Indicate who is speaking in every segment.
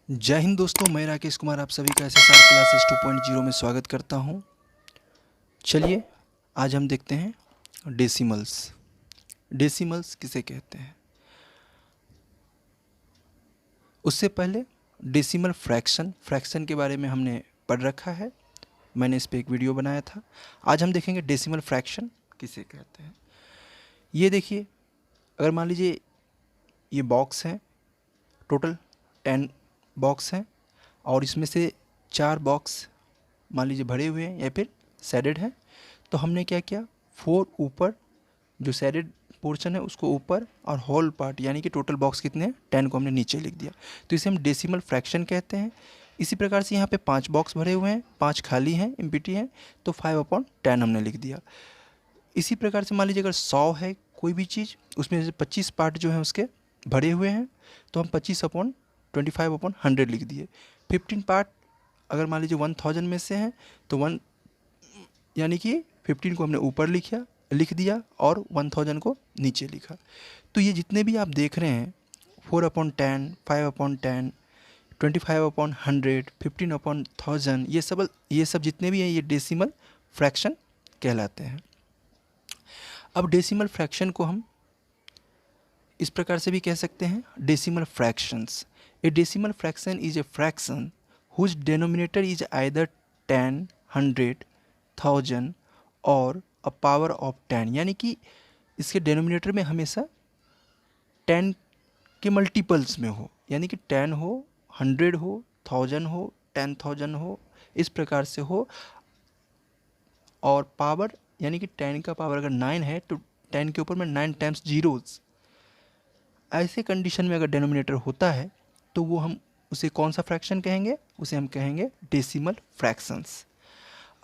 Speaker 1: जय हिंद दोस्तों, मैं राकेश कुमार आप सभी का एसएसआर क्लासेस 2.0 में स्वागत करता हूं। चलिए आज हम देखते हैं डेसिमल्स। डेसिमल्स किसे कहते हैं, उससे पहले डेसिमल फ्रैक्शन के बारे में हमने पढ़ रखा है। मैंने इस पे एक वीडियो बनाया था। आज हम देखेंगे डेसिमल फ्रैक्शन किसे कहते हैं। ये देखिए, अगर मान लीजिए ये बॉक्स है, टोटल 10 बॉक्स हैं और इसमें से 4 बॉक्स मान लीजिए भरे हुए हैं या फिर सैडेड हैं। तो हमने क्या किया, 4 ऊपर जो सैडेड पोर्शन है उसको ऊपर और होल पार्ट यानी कि टोटल बॉक्स कितने हैं 10 को हमने नीचे लिख दिया। तो इसे हम डेसिमल फ्रैक्शन कहते हैं। इसी प्रकार से यहाँ पे 5 बॉक्स भरे हुए हैं, 5 खाली हैं, एम्प्टी हैं, तो 5/10 हमने लिख दिया। इसी प्रकार से मान लीजिए अगर 100 है कोई भी चीज़, उसमें से 25 पार्ट जो हैं उसके भरे हुए हैं, तो हम 25/25/100 लिख दिए। 15 पार्ट अगर मान लीजिए 1000 में से हैं तो 1 यानी कि 15 को हमने ऊपर लिख दिया और 1000 को नीचे लिखा। तो ये जितने भी आप देख रहे हैं 4/10, 5/10, 25/100, 15/1000, ये सब जितने भी हैं ये डेसिमल फ्रैक्शन कहलाते हैं। अब डेसिमल फ्रैक्शन को हम इस प्रकार से भी कह सकते हैं, decimal fractions. A decimal fraction is a fraction whose denominator is either 10, 100, 1000 और अ पावर ऑफ 10, यानी कि इसके डेनोमिनेटर में हमेशा 10 के मल्टीपल्स में हो, यानी कि 10 हो, 100 हो, 1000 हो, 10,000 हो, इस प्रकार से हो। और पावर यानी कि 10 का पावर अगर 9 है तो 10 के ऊपर में 9 टाइम्स जीरोज़, ऐसे कंडीशन में अगर डेनोमिनेटर होता है तो वो हम उसे कौन सा फ्रैक्शन कहेंगे, उसे हम कहेंगे डेसिमल फ्रैक्शंस।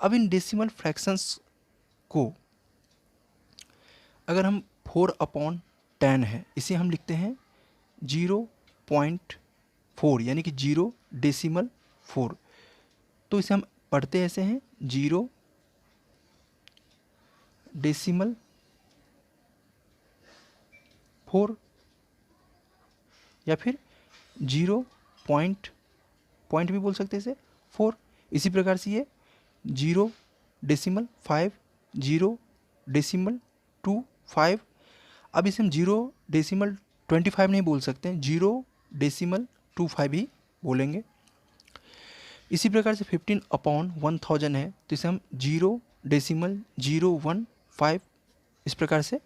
Speaker 1: अब इन डेसिमल फ्रैक्शंस को अगर हम 4/10 है, इसे हम लिखते हैं 0.4 यानी कि 0.4। तो इसे हम पढ़ते ऐसे हैं 0.4 या फिर 0 भी बोल सकते हैं इसे 4। इसी प्रकार से ये 0.5, 0.25। अब इसे हम 0.25 नहीं बोल सकते हैं, 0.25 ही बोलेंगे। इसी प्रकार से 15/1000 है तो इसे हम 0.015 इस प्रकार से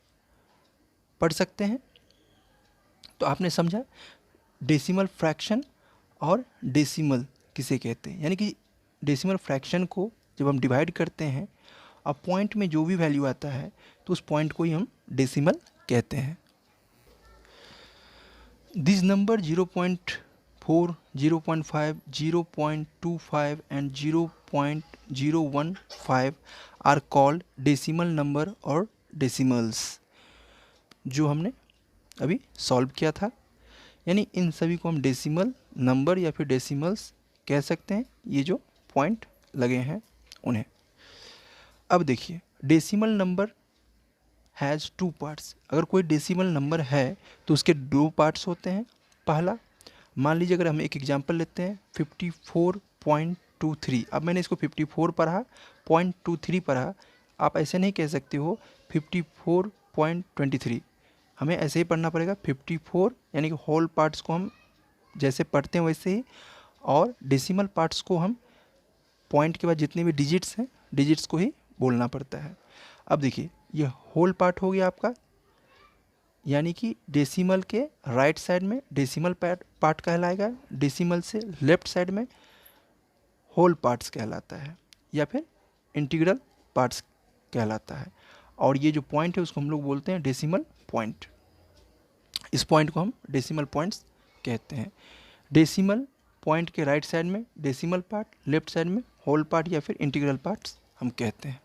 Speaker 1: पढ़ सकते हैं। तो आपने समझा डेसिमल फ्रैक्शन और डेसिमल किसे कहते हैं, यानी कि डेसिमल फ्रैक्शन को जब हम डिवाइड करते हैं और पॉइंट में जो भी वैल्यू आता है तो उस पॉइंट को ही हम डेसिमल कहते हैं। This number 0.4, 0.5, 0.25 and 0.015 are called decimal number और डेसिमल्स, जो हमने अभी सॉल्व किया था। यानी इन सभी को हम डेसिमल नंबर या फिर डेसिमल्स कह सकते हैं, ये जो पॉइंट लगे हैं उन्हें। अब देखिए, डेसिमल नंबर हैज़ 2 पार्ट्स। अगर कोई डेसिमल नंबर है तो उसके 2 पार्ट्स होते हैं। पहला, मान लीजिए अगर हम एक एग्जांपल लेते हैं 54.23। अब मैंने इसको 54 पढ़ा, 0.23 पढ़ा, आप ऐसे नहीं कह सकते हो 54.23, हमें ऐसे ही पढ़ना पड़ेगा 54 यानी कि होल पार्ट्स को हम जैसे पढ़ते हैं वैसे ही, और डेसिमल पार्ट्स को हम पॉइंट के बाद जितने भी डिजिट्स हैं डिजिट्स को ही बोलना पड़ता है। अब देखिए, ये होल पार्ट हो गया आपका, यानी कि डेसिमल के राइट साइड में डेसिमल पार्ट कहलाएगा, डेसिमल से लेफ्ट साइड में होल पार्ट्स कहलाता है या फिर इंटीग्रल पार्ट्स कहलाता है। और ये जो पॉइंट है उसको हम लोग बोलते हैं डेसिमल पॉइंट। इस पॉइंट को हम डेसिमल पॉइंट्स कहते हैं। डेसिमल पॉइंट के राइट साइड में डेसिमल पार्ट, लेफ्ट साइड में होल पार्ट या फिर इंटीग्रल पार्ट्स हम कहते हैं।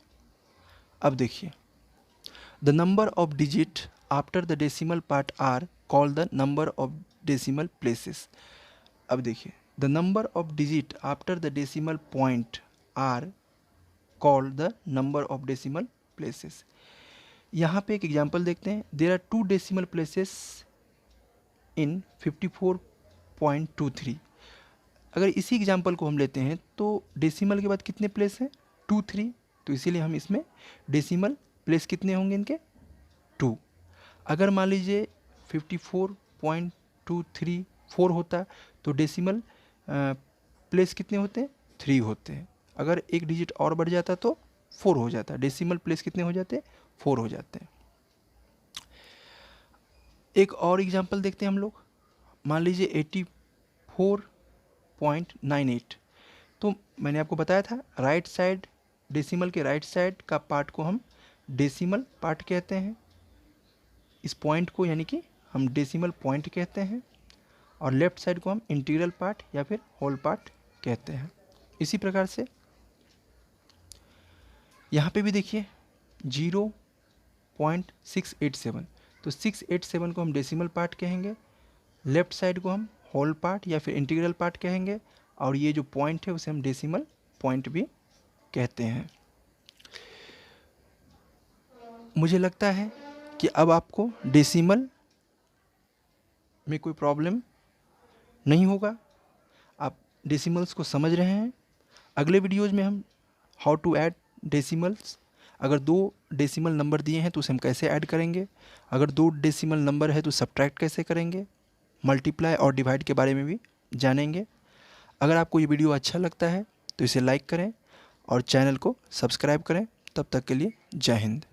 Speaker 1: अब देखिए, the number of digit after the decimal part are called the number of decimal places. अब देखिए, the number of digit after the decimal point are called the number of decimal places. यहाँ पे एक एग्जांपल देखते हैं। There are 2 decimal places इन 54.23। अगर इसी example को हम लेते हैं तो डेसिमल के बाद कितने प्लेस हैं, 2 3, तो इसीलिए हम इसमें डेसिमल प्लेस कितने होंगे इनके, 2। अगर मान लीजिए 54.234 होता तो डेसिमल प्लेस कितने होते हैं, 3 होते हैं। अगर एक डिजिट और बढ़ जाता तो 4 हो जाता, डेसिमल प्लेस कितने हो जाते, 4 हो जाते हैं। एक और एग्जांपल देखते हैं हम लोग। मान लीजिए 84.98, तो मैंने आपको बताया था राइट साइड, डेसिमल के राइट साइड का पार्ट को हम डेसिमल पार्ट कहते हैं, इस पॉइंट को यानी कि हम डेसिमल पॉइंट कहते हैं, और लेफ्ट साइड को हम इंटीग्रल पार्ट या फिर होल पार्ट कहते हैं। इसी प्रकार से यहाँ पे भी देखिए 0.687, तो 687 को हम डेसिमल पार्ट कहेंगे, लेफ्ट साइड को हम होल पार्ट या फिर इंटीग्रल पार्ट कहेंगे, और ये जो पॉइंट है उसे हम डेसिमल पॉइंट भी कहते हैं। मुझे लगता है कि अब आपको डेसिमल में कोई प्रॉब्लम नहीं होगा, आप डेसिमल्स को समझ रहे हैं। अगले वीडियोज़ में हम हाउ टू ऐड डेसिमल्स, अगर 2 डेसिमल नंबर दिए हैं तो उसे हम कैसे ऐड करेंगे, अगर 2 डेसिमल नंबर है तो सब्ट्रैक्ट कैसे करेंगे, मल्टीप्लाई और डिवाइड के बारे में भी जानेंगे। अगर आपको ये वीडियो अच्छा लगता है तो इसे लाइक करें और चैनल को सब्सक्राइब करें। तब तक के लिए जय हिंद।